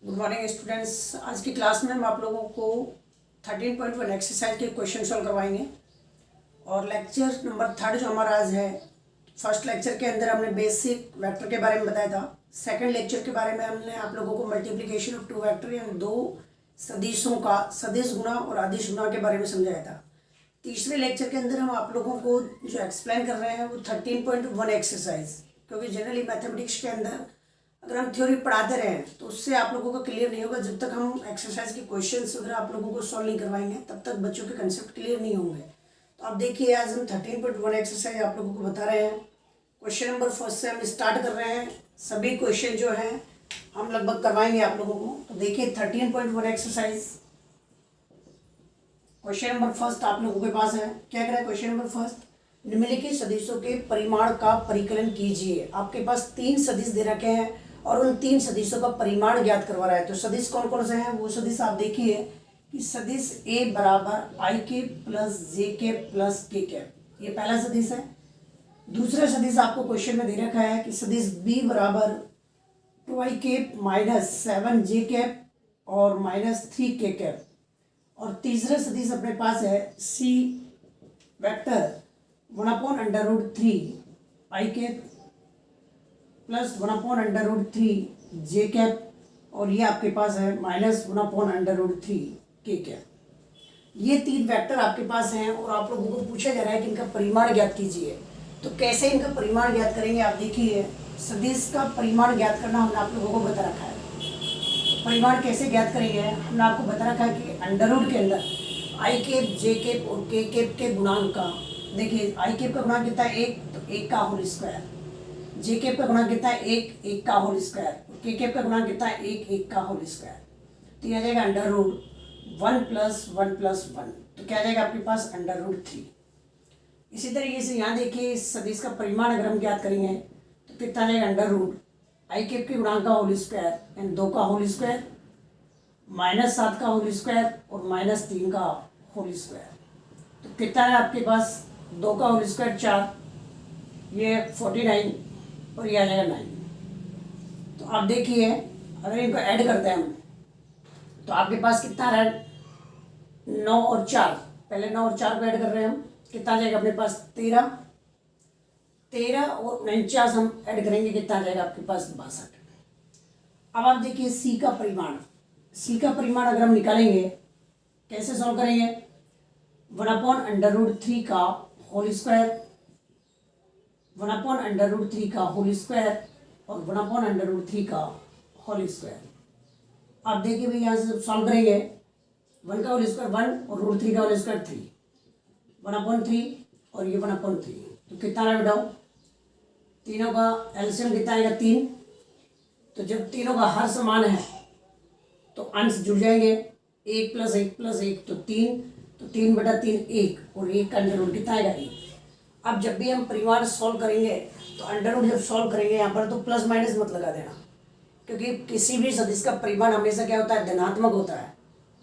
Good morning students. आज की class में हम आप लोगों को 13.1 एक्सरसाइज के क्वेश्चन सॉल्व करवाएंगे और लेक्चर नंबर 3 जो हमारा आज है। फर्स्ट लेक्चर के अंदर हमने बेसिक वेक्टर के बारे में बताया था। सेकंड लेक्चर के बारे में हमने आप लोगों को मल्टीप्लिकेशन ऑफ टू वेक्टर यानी दो सदिशों का सदिश गुणा और अदिश गुणा के बारे में समझाया था। तीसरे लेक्चर के अंदर हम आप लोगों को जो एक्सप्लेन कर रहे हैं वो 13.1 एक्सरसाइज, क्योंकि जनरली मैथमेटिक्स के अंदर अगर हम थ्योरी पढ़ाते रहें तो उससे आप लोगों को क्लियर नहीं होगा। जब तक हम एक्सरसाइज के क्वेश्चंस वगैरह आप लोगों को सॉल्व नहीं करवाएंगे तब तक बच्चों के कंसेप्ट क्लियर नहीं होंगे। तो आप देखिए, आज हम 13.1 एक्सरसाइज आप लोगों को बता रहे हैं। क्वेश्चन नंबर फर्स्ट से हम स्टार्ट कर रहे हैं। सभी क्वेश्चन जो हैं हम लगभग करवाएंगे आप लोगों को। तो देखिए 13.1 एक्सरसाइज क्वेश्चन नंबर फर्स्ट आप लोगों के पास है। क्या करें? क्वेश्चन नंबर फर्स्ट, निम्नलिखित सदिशों के परिमाण का परिकलन कीजिए। आपके पास 3 सदिश दे रखे हैं और उन 3 सदिशों का परिमाण ज्ञात करवा रहा है। तो सदिश कौन कौन से हैं वो सदिश आप देखिए कि सदिश ए बराबर आई के प्लस जे के प्लस के कैप, ये पहला सदिश है। दूसरा सदिश आपको क्वेश्चन में दे रखा है कि सदिश बी बराबर 2i cap minus 7j cap और माइनस 3k कैप। और तीसरा सदिश अपने पास है C vector 1/√3 i cap plus 1/√3 J cap और ये आपके पास है माइनस 1/√3 के कैप। ये 3 वेक्टर आपके पास हैं और आप लोगों को पूछा जा रहा है कि इनका परिमाण ज्ञात कीजिए। तो कैसे इनका परिमाण ज्ञात करेंगे? आप देखिए, सदिश का परिमाण ज्ञात करना हमने आप लोगों को बता रखा है। परिमाण कैसे ज्ञात करेंगे? हमने आपको बता रखा है कि अंडर के अंदर आई केप, जे केप और के केप के गुणांक का, देखिए आई केप का गुणांक कितना है 1, तो 1 का होल स्क्वायर। जे केप का गुणांक कितना है 1, 1 का होल स्क्वायर। के केप का गुणांक कितना है 1, 1 का होल स्क्वायर। तो यह आ जाएगा अंडर रूट 1+1+1, तो क्या आ जाएगा आपके पास अंडर√3। इसी तरीके से यहाँ देखिए, इस सदिश का परिमाण अगर हम ज्ञात करेंगे तो कितना आ जाएगा अंडर रूट आई केप के गुणांक का होल स्क्वायर यानी 2 का होल स्क्वायर माइनस 7 का होल स्क्वायर और माइनस 3 का होल स्क्वायर। तो कितना है आपके पास 2 का होल स्क्वायर 4, ये 49 और ये आ जाएगा 9। तो आप देखिए, अगर इनको ऐड करते हैं हम तो आपके पास कितना है 9 और 4। पहले 9 और 4 को ऐड कर रहे हैं हम, कितना आ जाएगा अपने पास 13 और 49 हम ऐड करेंगे, कितना आ जाएगा आपके पास 62। अब आप देखिए सी का परिमाण, सी का परिमाण अगर हम निकालेंगे कैसे सॉल्व करेंगे? 1/√3 का होल स्क्वायर, 1/√3 का होल स्क्वायर और 1/√3 का होल स्क्वायर। आप देखिए भाई, यहाँ से सॉल्व करेंगे 1 का होल स्क्वायर 1 और √3 का होल स्क्वायर 3, 1/3 और ये 1/3। तो कितना रहा बेटाओ? तीनों का एलसीएम कितना आएगा 3। तो जब तीनों का हर समान है तो अंश जुड़ जाएंगे, 1 + 1 + 1 तो 3, तो 3/3 1 और 1 का अंडर रूट कितना आएगा 1। अब जब भी हम परिमाण सॉल्व करेंगे तो अंडर रूट जब सॉल्व करेंगे यहाँ पर तो प्लस माइनस मत लगा देना, क्योंकि किसी भी सदिश का परिमाण हमेशा क्या होता है? धनात्मक होता है,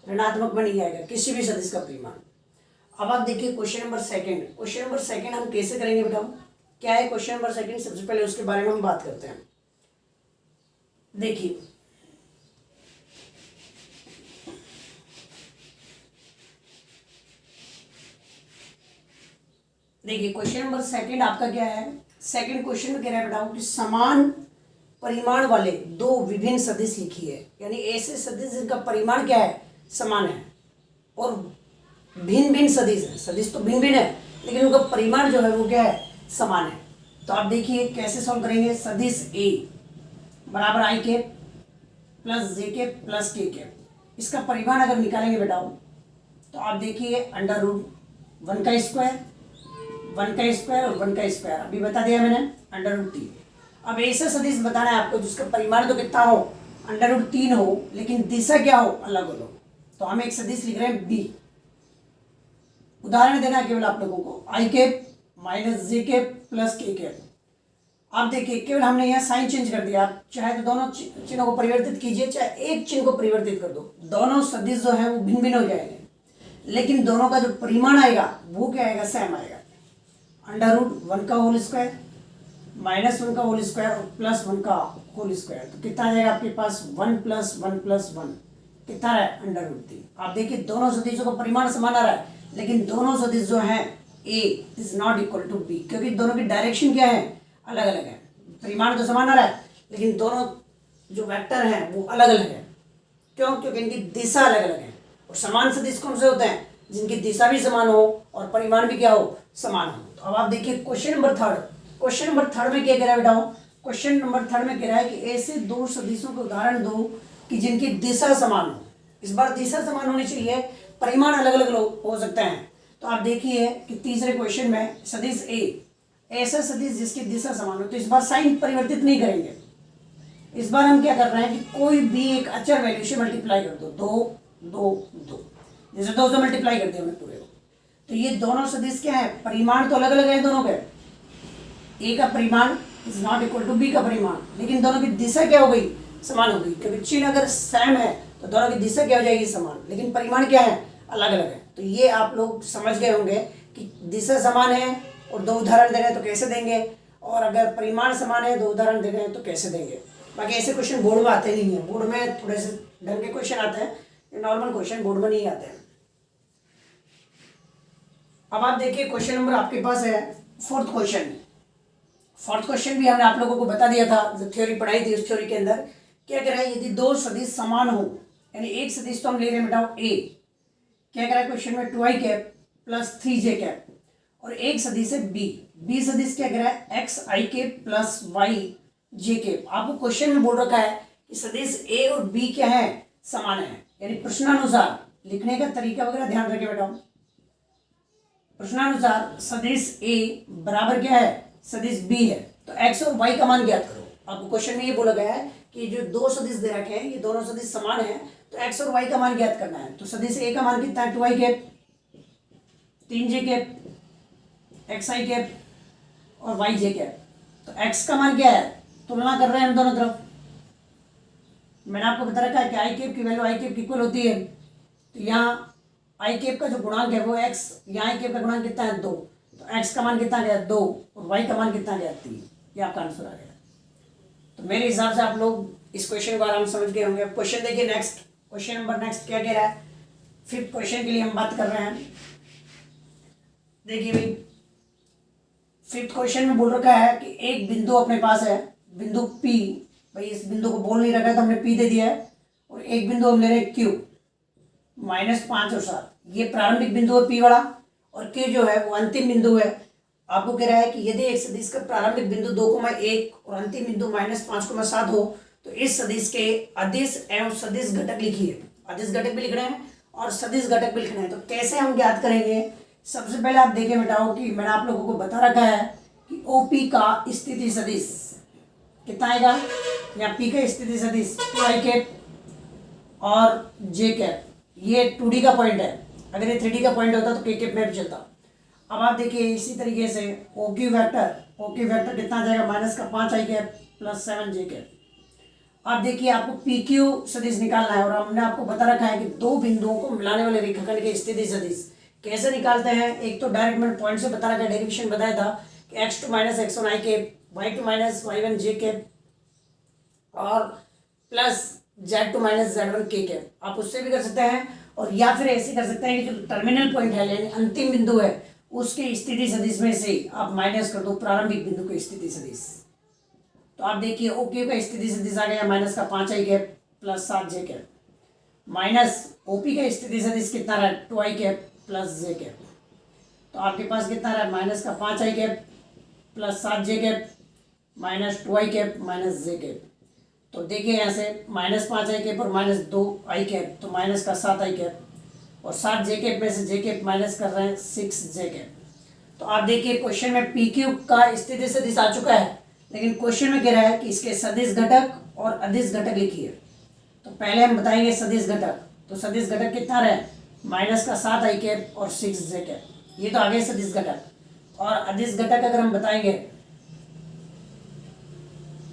ऋणात्मक में नहीं आएगा किसी भी सदिश का परिमाण। अब आप देखिए question number second. Question number second हम कैसे करेंगे बेटा? क्या है क्वेश्चन नंबर सेकंड? सबसे पहले उसके बारे में हम बात करते हैं। देखिए क्वेश्चन नंबर सेकंड आपका क्या है? सेकंड क्वेश्चन में कह रहा है बेटा कि समान परिमाण वाले 2 विभिन्न सदिश लिखिए, यानी ऐसे सदिश जिनका परिमाण क्या है? समान है और भिन्न भिन्न सदिश है। सदिश तो भिन्न भिन्न है लेकिन उनका परिमाण जो है वो क्या है? समान है। तो आप देखिए कैसे सॉल्व करेंगे? सदिश ए बराबर आई के प्लस जे के प्लस के कैप, इसका परिमाण अगर निकालेंगे बेटा तो आप देखिए अंडर√1 का स्क्वायर, 1 का स्क्वायर और 1 का स्क्वायर अभी बता दिया मैंने, अंडर√3। अब ऐसा सदिश बताना है आपको जिसका परिमाण तो कितना हो? अंडर√3 हो लेकिन दिशा क्या हो? अलग हो। तो हम एक सदिश लिख रहे हैं बी। उदाहरण देना केवल आप लोगों को, आई कैप माइनस जे कैप प्लस के कैप। आप देखिए केवल हमने यहाँ साइन चेंज कर दिया। आप चाहे तो दोनों चिन्हों को परिवर्तित कीजिए, चाहे एक चिन्ह को परिवर्तित कर दो, दोनों सदिश जो है वो भिन्न भिन्न हो जाएंगे लेकिन दोनों का जो परिमाण आएगा वो क्या आएगा? सेम आएगा। अंडर रूट 1 का होल स्क्वायर -1 का होल स्क्वायर और +1 का होल स्क्वायर, तो कितना आ जाएगा आपके पास 1 + 1 + 1 कितना है √3। आप देखिए दोनों सदिशों का परिमाण समान आ रहा है, लेकिन दोनों सदिश जो हैं A is not equal to B, क्योंकि दोनों की डायरेक्शन क्या है, अलग अलग है। परिमाण तो समान आ रहा है, लेकिन दोनों जो वेक्टर हैं वो अलग अलग है। क्यों? क्योंकि इनकी दिशा अलग अलग है। और समान सदिश कौन से होते हैं? जिनकी दिशा भी समान हो और परिमाण भी क्या हो, समान हो। तो अब आप देखिए क्वेश्चन नंबर 3। क्वेश्चन नंबर 3 में क्या कह रहा है बेटा? क्वेश्चन नंबर 3 में कह रहा है कि ऐसे दो सदिशों को उदाहरण दो कि जिनकी दिशा समान हो। इस बार दिशा समान होनी चाहिए, परिमाण अलग अलग हो सकते हैं। तो आप देखिए कि तीसरे क्वेश्चन में सदिश ए, ऐसा सदिश जिसकी दिशा समान हो। तो इस बार साइन परिवर्तित नहीं करेंगे, इस बार हम क्या कर रहे हैं कि कोई भी एक अचर वैल्यू से मल्टीप्लाई कर दो, 2 2 2, जैसे 2 से मल्टीप्लाई कर दिया हमने पूरे को। तो ये दोनों सदिश क्या है, परिमाण तो अलग अलग है दोनों के। ए का परिमाण is not equal to B का परिमाण, लेकिन दोनों की दिशा क्या हो गई, समान हो गई। क्योंकि चिन्ह अगर सेम है तो दोनों की दिशा क्या हो जाएगी, समान, लेकिन परिमाण क्या है, अलग अलग है। तो ये आप लोग समझ गए होंगे कि दिशा समान है और दो उदाहरण दे रहे हैं तो कैसे देंगे, और अगर परिमाण समान है दो उदाहरण दे रहे हैं तो कैसे देंगे। बाकी ऐसे क्वेश्चन बोर्ड में आते नहीं है, बोर्ड में थोड़े से ढंग के क्वेश्चन आते हैं, नॉर्मल क्वेश्चन बोर्ड में नहीं आते हैं। अब आप देखिए क्वेश्चन नंबर आपके पास है 4th क्वेश्चन। 4th क्वेश्चन भी हमने आप लोगों को बता दिया था, जो थ्योरी पढ़ाई थी उस थ्योरी के अंदर क्या कह रहा है, यदि दो सदिश समान हो, यानी एक सदिश तो हम ले रहे हैं बेटा ए, क्या कह रहा है क्वेश्चन में 2i cap plus 3j cap, और एक सदिश है बी सदिश क्या कह रहा है xi cap plus yj cap. आपको क्वेश्चन में बोल रखा है कि सदिश ए और बी क्या है, समान है, यानी प्रश्नानुसार लिखने का तरीका वगैरह ध्यान रखिए बेटा। प्रश्नानुसार सदिश ए बराबर क्या है, सदिश बी है, तो x और y का मान ज्ञात करो। आपको क्वेश्चन में ये बोला गया है कि जो दो सदिश दे रखे हैं ये दोनों सदिश समान है, तो x और y का मान ज्ञात करना है। तो सदिश ए का मान कितना है, 2i cap 3j cap xi cap और yj कैप। तो x का मान क्या है, तुलना कर रहे हैं हम दोनों तरफ। मैंने आपको बता रखा है कि i कैप की वैल्यू i कैप की इक्वल होती है, तो यहाँ i कैप का जो गुणांक है वो x, यहाँ i कैप का गुणांक कितना है 2, तो x का मान कितना गया 2 और y का मान कितना गया 3। ये आपका आंसर आ गया। तो मेरे हिसाब से आप लोग इस क्वेश्चन को आराम समझ गए होंगे। क्वेश्चन देखिए नेक्स्ट, क्वेश्चन नंबर नेक्स्ट क्या कह रहा है, 5th क्वेश्चन के लिए हम बात कर रहे हैं। देखिए भाई 5th क्वेश्चन में बोल रखा है कि एक बिंदु अपने पास है, बिंदु P, भाई इस बिंदु को बोल नहीं रखा है तो हमने P दे दिया है, और एक बिंदु हम ले रहे हैं Q -5 और 7। ये प्रारंभिक बिंदु है P वाला, और Q जो है वो अंतिम बिंदु है। आपको कह रहा है कि यदि एक सदिश का प्रारंभिक बिंदु 2,1 और अंतिम बिंदु -5,7 हो, तो इस सदिश के अदिश एवं सदिश घटक लिखिए। अदिश घटक भी लिखना है और सदिश घटक भी लिखना है। तो कैसे हम ज्ञात करेंगे, सबसे पहले आप देखें बेटाओ कि मैंने आप लोगों को बता रखा है कि OP का स्थिति सदिश कितना आएगा, या P का स्थिति सदिश 2i कैप और j कैप, ये 2D का पॉइंट है। अगर ये 3D का पॉइंट होता तो k कैप में भी चलता। अब आप देखिए इसी तरीके से OQ वेक्टर कितना आ जाएगा, -5i cap plus 7j cap. अब देखिए आपको PQ सदिश निकालना है, और हमने आपको बता रखा है कि दो बिंदुओं को मिलाने वाले रेखाखंड के स्थिति सदिश कैसे निकालते हैं। एक तो डायरेक्ट मैंने पॉइंट से बता रखा है, डेरिवेशन बताया था कि x2 - x1i cap, y2 - y1j cap और प्लस z2 - z1k कैप। आप उससे भी कर सकते हैं, और या फिर ऐसे कर सकते हैं कि जो टर्मिनल पॉइंट है यानी अंतिम बिंदु है उसके स्थिति सदिश में से आप माइनस कर दो प्रारंभिक बिंदु के स्थिति सदिश। तो आप देखिए OQ का स्थिति सदिश आ गया -5i cap plus 7j cap, minus OP का स्थिति सदिश कितना रहा 2i cap plus j cap. तो आपके पास कितना रहा -5i cap plus 7j cap minus 2i cap minus j cap. तो देखिए यहाँ से -5i कैप और -2i कैप, तो माइनस का 7i कैप, और 7j कैप में से j कैप माइनस कर रहे हैं 6j कैप। तो आप देखिए क्वेश्चन में PQ का स्थिति सदिश आ चुका है, लेकिन क्वेश्चन में कह रहा है कि इसके सदिश घटक और अदिश घटक लिखिए। तो पहले हम बताएंगे सदिश घटक। तो सदिश घटक कितना रहे, माइनस का 7i कैप और 6j कैप, ये तो आगे सदिश घटक। और अदिश घटक अगर हम बताएंगे,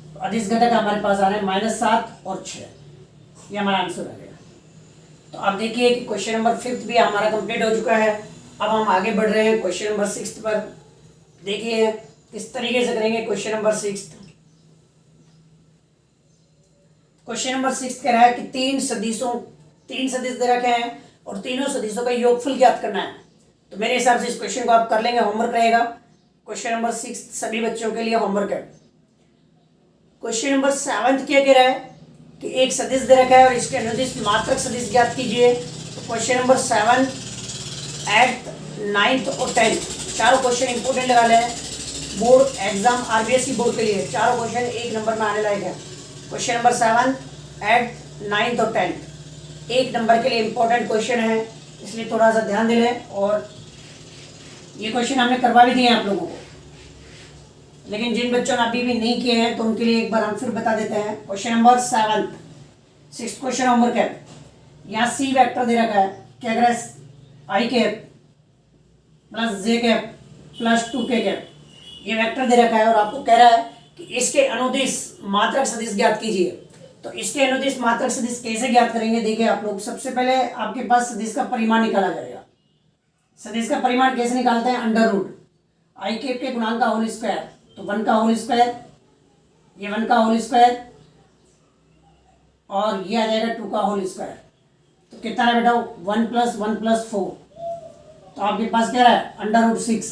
तो अदिश घटक हमारे पास आ रहे हैं -7 और 6, ये हमारा आंसर आ गया। तो आप देखिए कि क्वेश्चन नंबर 5th भी हमारा कंप्लीट हो चुका है। अब हम आगे बढ़ रहे हैं क्वेश्चन नंबर 6th पर। देखिए इस तरीके से करेंगे। क्वेश्चन नंबर 6, क्वेश्चन नंबर 6 कह रहा है कि तीन सदिश दे रखे हैं और तीनों सदिशों का योगफल ज्ञात करना है। तो मेरे हिसाब से इस क्वेश्चन को आप कर लेंगे, होमवर्क रहेगा। क्वेश्चन नंबर 6 सभी बच्चों के लिए होमवर्क है। क्वेश्चन नंबर 7 क्या कह रहा है कि एक सदिश दे रखा है और इसके अनुदिश मात्रक सदिश ज्ञात कीजिए। तो क्वेश्चन नंबर 7, 8th, 9th और 10th चारों क्वेश्चन इंपोर्टेंट लगा ले, बोर्ड एग्जाम आरबीएसई बोर्ड के लिए चारों क्वेश्चन 1 नंबर में आने लायक है। क्वेश्चन नंबर 7, 8th, 9th और 10th 1 नंबर के लिए इंपॉर्टेंट क्वेश्चन है, इसलिए थोड़ा सा ध्यान दे लें। और ये क्वेश्चन हमने करवा भी दिए हैं आप लोगों को, लेकिन जिन बच्चों ने अभी भी नहीं किए हैं तो उनके लिए एक बार हम फिर बता देते हैं। Question number 7, 6th question homework है। यहाँ सी वेक्टर दे रखा है, क्या कह रहा है, आई कैप प्लस जे कैप प्लस 2k कैप, ये वेक्टर दे रखा है और आपको कह रहा है कि इसके अनुदिश मात्रक सदिश ज्ञात कीजिए। तो इसके अनुदिश मात्रक सदिश कैसे ज्ञात करेंगे, देखिए आप लोग। सबसे पहले आपके पास सदिश का परिमाण निकाला जाएगा। सदिश का परिमाण कैसे निकालते हैं, अंडर रूट आई कैप के गुणांक का होल स्क्वायर, तो 1 का होल स्क्वायर, ये 1 का होल स्क्वायर और ये आ जाएगा 2 का होल स्क्वायर। तो कितना है बेटा, 1 + 1 + 4, तो आपके पास क्या है, अंडर रूट 6।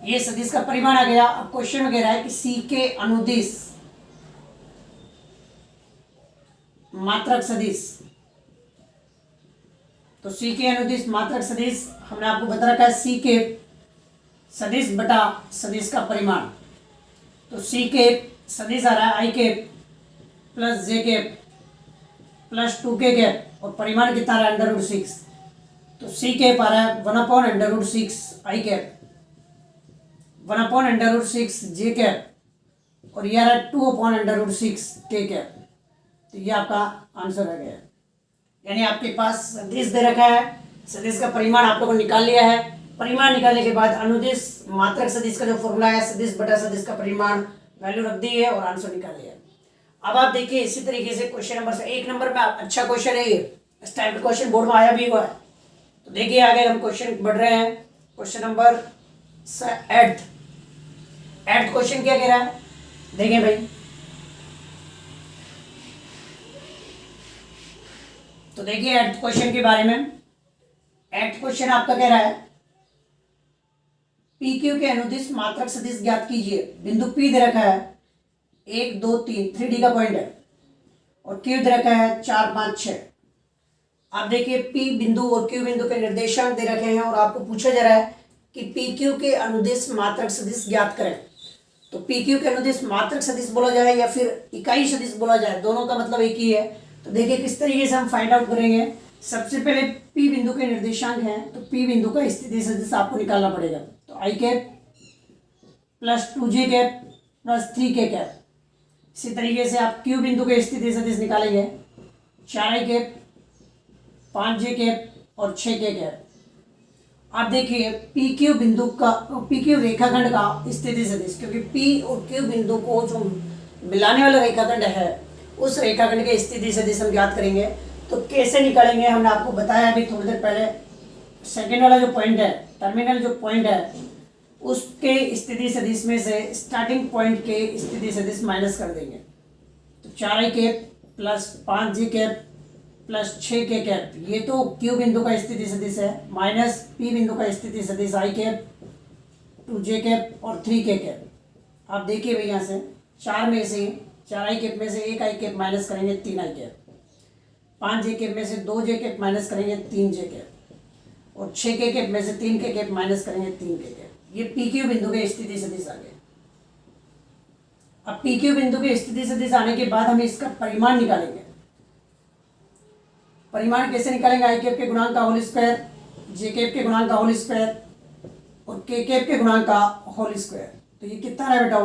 ये सदिश का परिमाण आ गया। अब क्वेश्चन में कह रहा है कि सी के अनुदिश मात्रक सदिश, तो सी के अनुदिश मात्रक सदिश हमने आपको बता रखा है सी के सदिश बटा सदिश का परिमाण। तो सी के सदिश आ रहा है आई कैप प्लस जे कैप प्लस 2k कैप और परिमाण कितना आ रहा है, अंडर रूट 6। तो सी कैप आ रहा है 1/√6 आई कैप, 1/√6 जे कैप और ये आ रहा है 2/√6 k कैप। तो ये आपका आंसर आ गया। यानी आपके पास सदिश दे रखा है, सदिश का परिमाण आप लोगों ने निकाल लिया है। परिमाण निकालने के बाद अनुदिश मात्रक सदिश का जो फॉर्मूला है, सदिश बटा सदिश का परिमाण, वैल्यू रख दी है और आंसर निकाल लिया। अब आप देखिए इसी तरीके से क्वेश्चन नंबर 1 नंबर में अच्छा क्वेश्चन है ये, इस टाइप का क्वेश्चन बोर्ड में आया भी हुआ है। तो देखिए आगे हम क्वेश्चन बढ़ रहे हैं। क्वेश्चन नंबर 8th क्वेश्चन क्या कह रहा है, देखें भाई। तो देखिए 8th क्वेश्चन के बारे में। 8th क्वेश्चन आपका कह रहा है पी क्यू के अनुदिश मात्रक सदिश ज्ञात कीजिए। बिंदु पी दे रखा है 1 2 3 3D का पॉइंट है और क्यू दे रखा है 4 5 6। आप देखिए पी बिंदु और क्यू बिंदु के निर्देशांक दे रखे हैं और आपको पूछा जा रहा है कि पी क्यू के अनुदिश मात्रक सदिश ज्ञात करें। तो पी क्यू के अनुदिश मात्रक सदिश बोला जाए या फिर इकाई सदिश बोला जाए, दोनों का मतलब एक ही है। तो देखिए किस तरीके से हम फाइंड आउट करेंगे। सबसे पहले पी बिंदु के निर्देशांक हैं, तो पी बिंदु का स्थिति सदिश आपको निकालना पड़ेगा। तो I cap plus 2j cap plus 3k cap. इसी तरीके से आप क्यू बिंदु के स्थिति सदिश निकालेंगे, 4i कैप 5j कैप और 6k कैप। आप देखिए पी क्यू बिंदु का, पी क्यू रेखाखंड का स्थिति सदिश, क्योंकि पी और क्यू बिंदु को जो मिलाने वाला रेखाखंड है उस रेखाखंड के स्थिति सदिश हम ज्ञात करेंगे। तो कैसे निकालेंगे हमने आपको बताया अभी थोड़ी देर पहले। सेकेंड वाला जो पॉइंट है, टर्मिनल जो पॉइंट है, उसके स्थिति सदिश में से स्टार्टिंग पॉइंट के स्थिति सदिश माइनस कर देंगे। तो 4i cap plus 5j cap plus 6k cap, ये तो क्यू बिंदु का स्थिति सदिश है, माइनस पी बिंदु का स्थिति सदिश आई कैप 2j कैप और 3k कैप। आप देखिए भाई यहाँ से 4 में से 4i कैप में से 1i कैप माइनस करेंगे 3i कैप, 5j कैप में से 2j कैप माइनस करेंगे 3j कैप और 6k कैप में से 3k कैप माइनस करेंगे 3k कैप। ये पी क्यू बिंदु के स्थिति सदिश आ गए। अब पी क्यू बिंदु के स्थिति सदिश आने के बाद हम इसका परिमाण निकालेंगे। परिमाण कैसे निकालेंगे, आई कैप के गुणांक का होल स्क्वायर, जे कैप के गुणांक का होल स्क्वायर और के कैप के गुणांक का होल स्क्वायर। तो ये कितना है बेटा,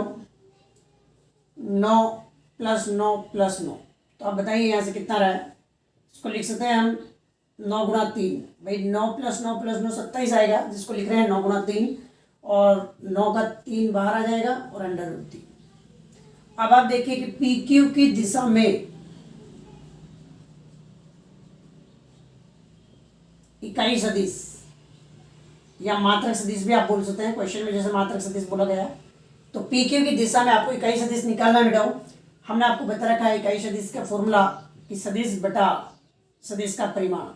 9 + 9 + 9। तो आप बताइए यहाँ से कितना रहा है। इसको लिख सकते हैं हम 9 × 3, भाई 9 + 9 + 9 27 आएगा, जिसको लिख रहे हैं 9 × 3 और 9 का 3 बाहर आ जाएगा और √3। अब आप देखिए कि पी क्यू की दिशा में इकाई सदिश या मात्रक सदिश भी आप बोल सकते हैं, क्वेश्चन में जैसे मात्रक सदिश बोला गया है। तो पी क्यू की दिशा में आपको इकाई सदिश निकालना बेटाओ। हमने आपको बता रखा है इकाई सदिश का फॉर्मूला कि सदिश बटा सदिश का परिमाण।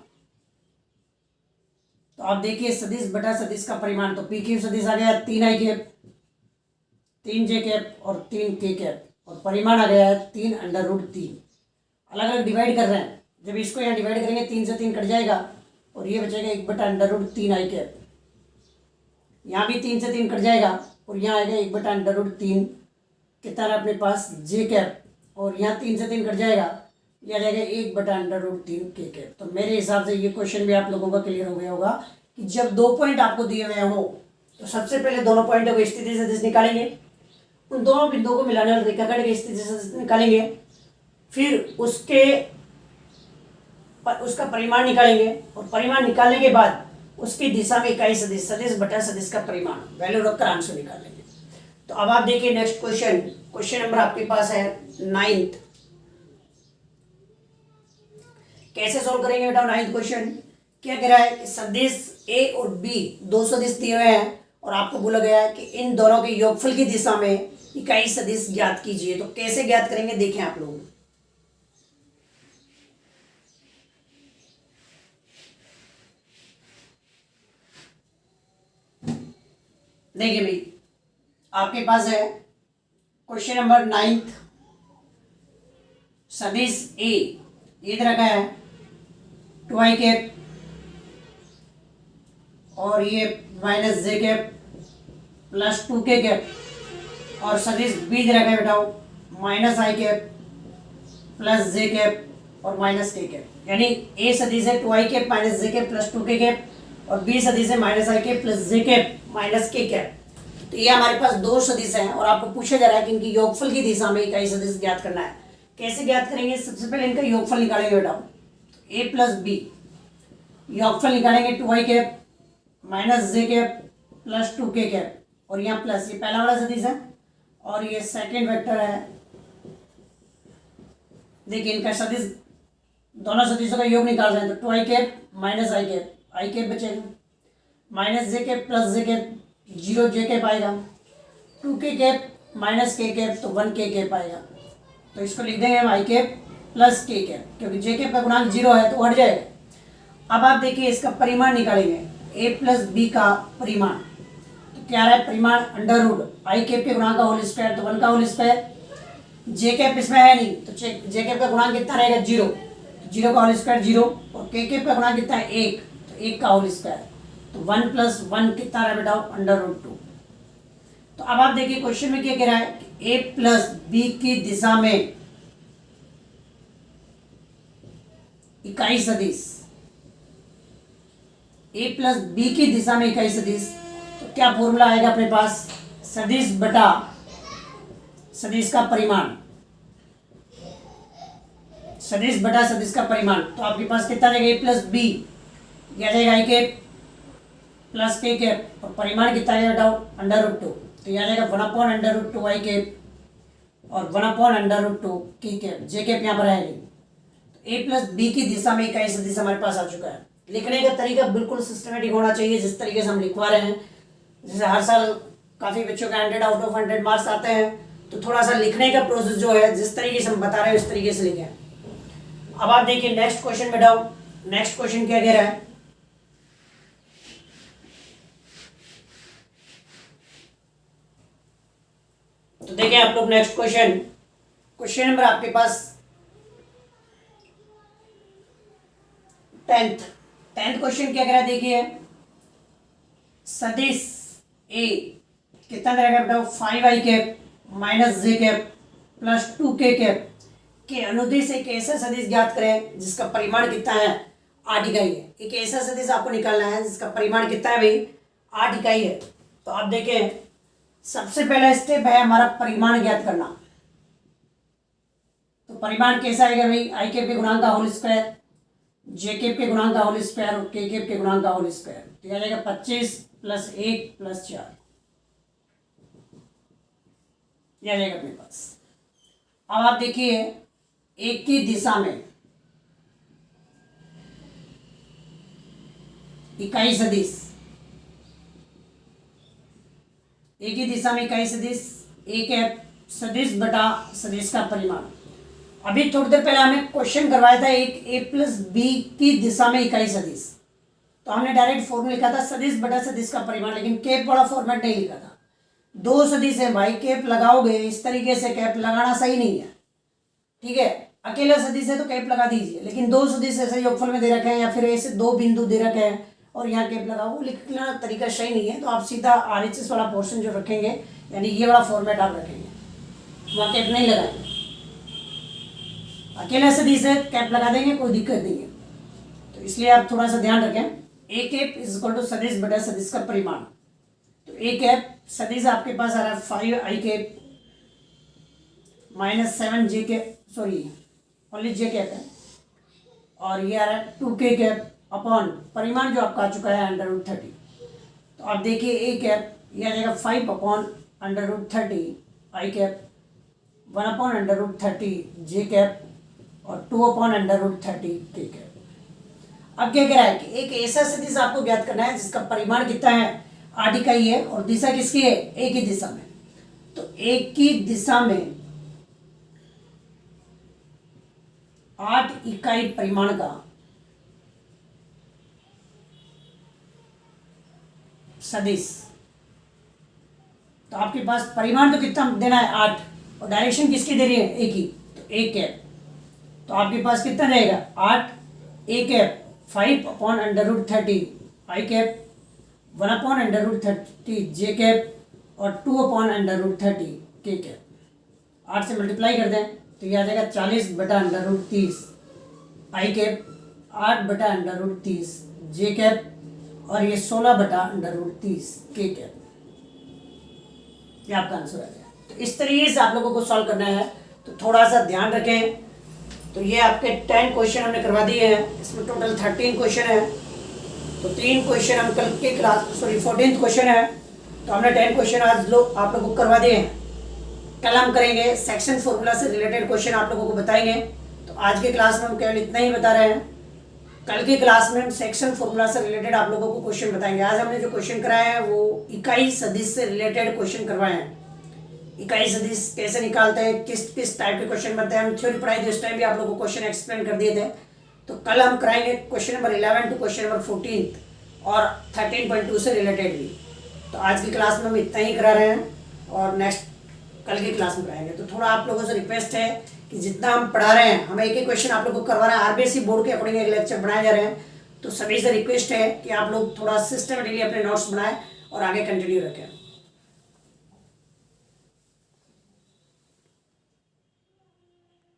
तो आप देखिए सदिश बटा सदिश का परिमाण, तो पी क्यू सदिश आ गया 3 आई कैप, 3 जे कैप और 3 के कैप, और परिमाण आ गया है 3 अंडर रूट 3। अलग अलग डिवाइड कर रहे हैं, जब इसको यहाँ डिवाइड करेंगे 3 से 3 कट जाएगा और ये बचेगा 1 बटा अंडर रूट 3 आई कैप। यहाँ भी 3 से 3 कट जाएगा और यहाँ आएगा 1 बटा अंडर रूट 3 कितना है अपने पास जे कैप, और यहाँ 3 से 3 कट जाएगा, यह आ जाएगा 1 बटा अंडर रूट 3 के कैप। तो मेरे हिसाब से ये क्वेश्चन भी आप लोगों का क्लियर हो गया होगा कि जब 2 पॉइंट आपको दिए हुए हो तो सबसे पहले दोनों पॉइंटों को स्थिति सदिश निकालेंगे, उन दोनों बिंदुओं को मिलाने वाले रेखाखंड की स्थिति सदिश निकालेंगे, फिर उसका परिमाण निकालेंगे, और परिमाण निकालने के बाद उसकी दिशा में इकाई सदिश, सदिश बटा सदिश का परिमाण वैल्यू रखकर आंसर निकाल लेंगे। तो अब आप देखिए नेक्स्ट क्वेश्चन, क्वेश्चन नंबर आपके पास है 9th। कैसे सॉल्व करेंगे बेटा 9th क्वेश्चन? क्या कह रहा है कि सदिश ए और बी दो सदिश दिए हुए हैं और आपको बोला गया है कि इन दोनों के योगफल की दिशा में इकाई सदिश ज्ञात कीजिए। तो कैसे ज्ञात करेंगे देखें आप लोग। देखिए भाई आपके पास है क्वेश्चन नंबर 9th, सदिश ए ये तरह का है 2 आई कैप और ये माइनस जे कैप प्लस 2 के कैप, और सदिश बी तरह का बेटाओ माइनस आई कैप प्लस जे कैप और माइनस के कैप। यानी ए सदिश है 2 आई कैप माइनस जे कैप प्लस 2 के कैप, और बी सदिश है माइनस आई कैप प्लस जे कैप माइनस के कैप। तो ये हमारे पास दो सदिश हैं और आपको पूछा जा रहा है कि इनकी योगफल की दिशा में इकाई सदिश ज्ञात करना है। कैसे ज्ञात करेंगे? सबसे पहले इनका योगफल निकालेंगे बेटा, ए प्लस बी योगफल निकालेंगे 2 आई कैप माइनस जे कैप प्लस 2 के कैप, और यहाँ प्लस, ये पहला वाला सदिश है और ये सेकेंड वेक्टर है। देखिए इनका सदिश, दोनों सदिशों का योग निकाल रहे हैं, तो 2 आई कैप माइनस आई कैप बचेगा, माइनस जे कैप प्लस जे कैप 0 जे कैप आएगा, 2 के कैप माइनस के कैप तो 1 के कैप आएगा। तो इसको लिख देंगे हम आई कैप प्लस के कैप, क्योंकि जे कैप का गुणांक 0 है तो हट जाएगा। अब आप देखिए इसका परिमाण निकालेंगे, ए प्लस बी का परिमाण। तो क्या रहा है परिमाण? अंडर रूट आई कैप के गुणांक का होल स्क्वायर तो 1 का होल स्क्वायर, जे कैप इसमें है नहीं तो जे कैप का गुणांक कितना रहेगा 0, 0 का होल स्क्वायर 0, और के कैप का गुणांक कितना है 1 तो 1 का होल स्क्वायर, तो 1 प्लस 1 कितना रहा बेटा अंडर रूट 2। तो अब आप देखिए क्वेश्चन में क्या कह रहा है कि ए प्लस बी की दिशा में इकाई सदिश, ए प्लस बी की दिशा में इकाई सदिश, तो क्या फॉर्मूला आएगा अपने पास? सदिश बटा सदिश का परिमाण, सदिश बटा सदिश का परिमाण। तो आपके पास कितना रहेगा? ए प्लस बी, यह रहेगा आई कैप प्लस के कैप, और परिमाण कितना है बेटा अंडर रूट 2, तो यह रहेगा 1 अंडर रूट 2 आई कैप और 1 अंडर रूट 2 के कैप, जे कैप यहाँ पर है नहीं। तो ए प्लस बी की दिशा में इकाई सदिश हमारे पास आ चुका है। लिखने का तरीका बिल्कुल सिस्टमेटिक होना चाहिए, जिस तरीके से हम लिखवा रहे हैं। जैसे हर साल काफ़ी बच्चों का 100 आउट ऑफ 100 मार्क्स आते हैं, तो थोड़ा सा लिखने का प्रोसेस जो है जिस तरीके से हम बता रहे हैं उस तरीके से लिखें। अब आप देखिए नेक्स्ट क्वेश्चन में डाउन, नेक्स्ट क्वेश्चन क्या कह रहा है? तो देखिए आप लोग नेक्स्ट क्वेश्चन, क्वेश्चन नंबर आपके पास 10th क्वेश्चन क्या कह रहा है? देखिए सदिश ए कितना रहेगा बेटा 5 आई कैप माइनस जे कैप प्लस 2 के कैप के अनुदिश एक ऐसा सदिश ज्ञात करें जिसका परिमाण कितना है 8 इकाई है। एक ऐसा सदिश आपको निकालना है जिसका परिमाण कितना है भाई 8 इकाई है। तो आप देखें सबसे पहला स्टेप है हमारा परिमाण ज्ञात करना। तो परिमाण कैसा आएगा भाई? आई कैप के गुणांक का होल स्क्वायर, जे कैप के गुणांक का होल स्क्वायर और के कैप के गुणांक का होल स्क्वायर। तो यह जाएगा 25 प्लस 1 प्लस 4, यह जाएगा अपने पास। अब आप देखिए एक की दिशा में इकाई सदिश एक ही दिशा में इकाई सदिश ए कैप सदिश बटा सदिश का परिमाण। अभी थोड़ी देर पहले हमने क्वेश्चन करवाया था एक ए प्लस बी की दिशा में इकाई सदिश, तो हमने डायरेक्ट फॉर्मूला लिखा था सदिश बटा सदिश का परिमाण, लेकिन कैप वाला फॉर्मेट नहीं लिखा था। दो सदिश है भाई, कैप लगाओगे इस तरीके से, कैप लगाना सही नहीं है, ठीक है। अकेला सदिश है तो कैप लगा दीजिए, लेकिन दो सदिश ऐसे योगफल में दे रखे हैं या फिर ऐसे दो बिंदु दे रखे हैं और यहाँ कैप लगाओ, वो लिखना तरीका सही नहीं है। तो आप सीधा RHS वाला पोर्शन जो रखेंगे, यानी ये वाला फॉर्मेट आप रखेंगे, वहाँ कैप नहीं लगाएंगे। अकेला सदिश है कैप लगा देंगे, कोई दिक्कत नहीं है। तो इसलिए आप थोड़ा सा ध्यान रखें, A cap is equal to सदिश बटा सदिश का परिमाण। तो ए कैप सदिश आपके पास आ रहा है 5i cap minus 7j cap, sorry only j cap है, और ये आ रहा है 2k कैप अपॉन परिमाण जो आपका आ चुका है √30। तो आप देखिए ए कैप ये आ जाएगा 5 upon √30 i cap, 1 upon √30 j cap और 2 अपॉन √30 k कैप। अब क्या कह रहा है कि एक ऐसा सदिश आपको ज्ञात करना है जिसका परिमाण कितना है, 8 इकाई है, और दिशा किसकी है, एक ही दिशा में। तो एक ही दिशा में 8 इकाई परिमाण का सदिश। तो आपके पास परिमाण तो कितना देना है, 8, और डायरेक्शन किसकी दे रही है, एक ही, तो एक कैप। तो आपके पास कितना रहेगा, 8 A cap 5 upon √30 i cap, 1 upon √30 j cap और 2 अपॉन √30 k कैप। 8 से मल्टीप्लाई कर दें तो ये आ जाएगा 40 बटा √30 i कैप, 8 बटा √30 j कैप और ये 16 बटा √30 k कैप। ये आपका आंसर आ गया। तो इस तरीके से आप लोगों को सॉल्व करना है, तो थोड़ा सा ध्यान रखें। तो ये आपके 10 क्वेश्चन हमने करवा दिए हैं, इसमें टोटल 13 क्वेश्चन है। तो 3 क्वेश्चन हम कल के क्लास, सॉरी 14th क्वेश्चन है, तो हमने 10 क्वेश्चन आज आप लोगों को करवा दिए हैं। कल हम करेंगे सेक्शन फॉर्मूला से रिलेटेड क्वेश्चन आप लोगों को बताएंगे। तो आज के क्लास में हम केवल इतना ही बता रहे हैं, कल की क्लास में हम सेक्शन फॉर्मूला से रिलेटेड आप लोगों को क्वेश्चन बताएंगे। आज हमने जो क्वेश्चन कराए हैं वो इकाई सदिश से रिलेटेड क्वेश्चन करवाए हैं। इकाई सदिश कैसे निकालते हैं, किस किस टाइप के क्वेश्चन बनते हैं, हम थ्योरी पढ़ाई थी, उस टाइम भी आप लोगों को क्वेश्चन एक्सप्लेन कर दिए थे। तो कल हम कराएंगे question number 11 to question number 14 और 13.2 से रिलेटेड भी। तो आज की क्लास में हम इतना ही करा रहे हैं और नेक्स्ट कल की क्लास में कराएंगे। तो थोड़ा आप लोगों से रिक्वेस्ट है कि जितना हम पढ़ा रहे हैं, हमें एक एक क्वेश्चन आप लोगों को करवा रहे हैं, RBSE बोर्ड के अकॉर्डिंग एक लेक्चर बनाए जा रहे हैं। तो सभी से रिक्वेस्ट है कि आप लोग थोड़ा सिस्टमेटिकली अपने नोट्स बनाएं और आगे कंटिन्यू रखें।